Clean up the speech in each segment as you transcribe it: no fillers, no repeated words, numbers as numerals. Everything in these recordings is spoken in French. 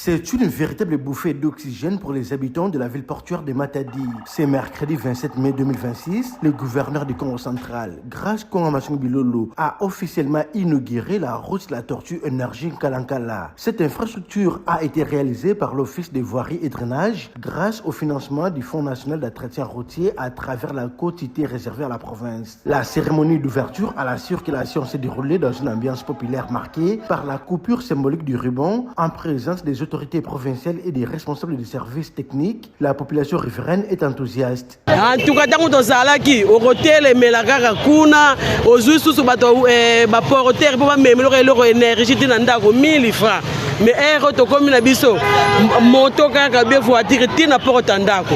C'est une véritable bouffée d'oxygène pour les habitants de la ville portuaire de Matadi. C'est mercredi 27 mai 2026, le gouverneur du Congo central, Grace Kongo Bilolo, a officiellement inauguré la route de la tortue énergie Kalankala. Cette infrastructure a été réalisée par l'Office des voiries et drainage grâce au financement du Fonds national d'entretien routier à travers la quotité réservée à la province. La cérémonie d'ouverture à la circulation s'est déroulée dans une ambiance populaire marquée par la coupure symbolique du ruban en présence des autorités provinciales et des responsables des services techniques. La population riveraine est enthousiaste. En tout cas, tant que Zalaki, au hôtel, mais la gare Kuna, aux us, sous bateau, porteur, pour même leur énergie, t'inanda 1000 francs. Mais aéroto comme une abisso, moto car bien voiture, t'ina porte andako.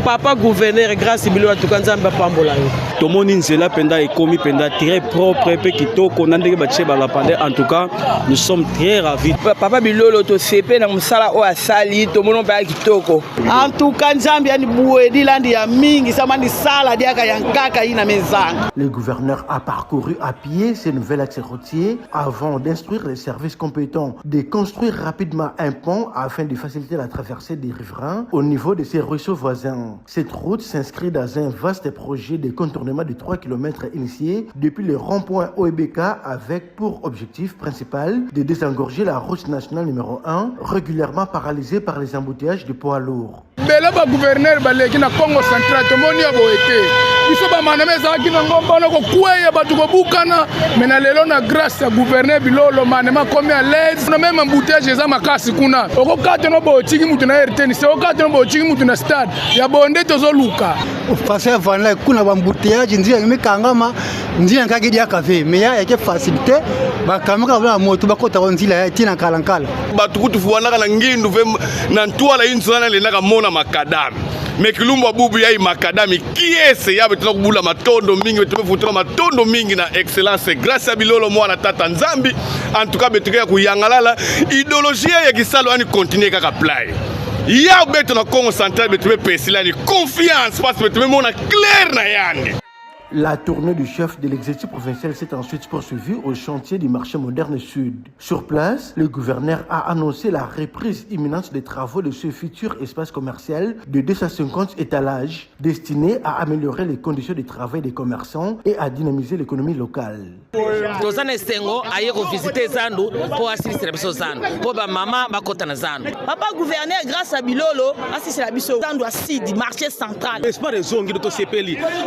Papa gouverneur, grâce à Bilo, tout le monde pambola. Tout le monde est là, penda et commis, penda très propre, et qui toque, on a des bâtiments par la pandémie. En tout cas, nous sommes très ravis. Papa Bilo, l'auto CP, dans le sala ou à Sali, tout le monde est qui toque. En tout cas, Zambia ni boué, dilandi ya mingi, samani sala diaka yankaka ina mezang. Le gouverneur a parcouru à pied ces nouveaux accès routiers avant d'instruire les services compétents de construire rapidement un pont afin de faciliter la traversée des riverains au niveau de ces ruisseaux voisins. Cette route s'inscrit dans un vaste projet de contournement de 3 km initié depuis le rond-point OEBK avec pour objectif principal de désengorger la route nationale numéro 1 régulièrement paralysée par les embouteillages de poids lourds. Bela ba gouverneur baleki na Congo central tomoni ya boete biso ba maname za kina ngomba na ko kueya batu ko bukana mena lelo na grâce ya gouverneur Bilolo manema komi à l'aise na même embouteillage za makasi kuna oko kate no bo tiki mutu na RTN se oko kate no bo tiki mutu na stade ya bonde tozo luka ufase vanla kuna ba embouteillage ndia imekangama ndia ngaki dia kave mais ya ke facilité ba kamera ba moto ba kota nzila ya tina Kalankala batu kutu fuana kala ngindu na ntwala inzana le naka mona makadami mekilumba bubu ya makadami kiese ya betuna kubula matondo mingi betume futura matondo mingi na excellence grâce à Bilolo mwana tata Nzambi en tout cas betuka kuyangalala idéologie ya kisalo ani continuer kaka play ya betuna Congo central betume pesila ni confiance parce que betume mona clair na yange. La tournée du chef de l'exécutif provincial s'est ensuite poursuivie au chantier du marché moderne sud. Sur place, le gouverneur a annoncé la reprise imminente des travaux de ce futur espace commercial de 250 étalages destiné à améliorer les conditions de travail des commerçants et à dynamiser l'économie locale. Papa gouverneur, grâce à Bilolo, assiste la biso dans le marché central.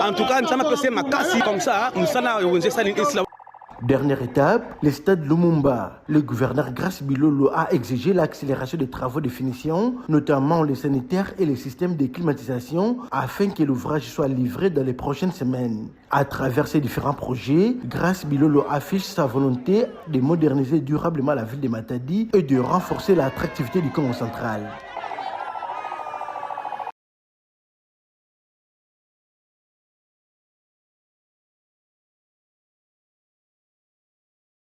En tout cas, comme ça, Dernière étape, le stade Lumumba. Le gouverneur Grace Bilolo a exigé l'accélération des travaux de finition, notamment les sanitaires et les systèmes de climatisation, afin que l'ouvrage soit livré dans les prochaines semaines. À travers ces différents projets, Grace Bilolo affiche sa volonté de moderniser durablement la ville de Matadi et de renforcer l'attractivité du Congo central.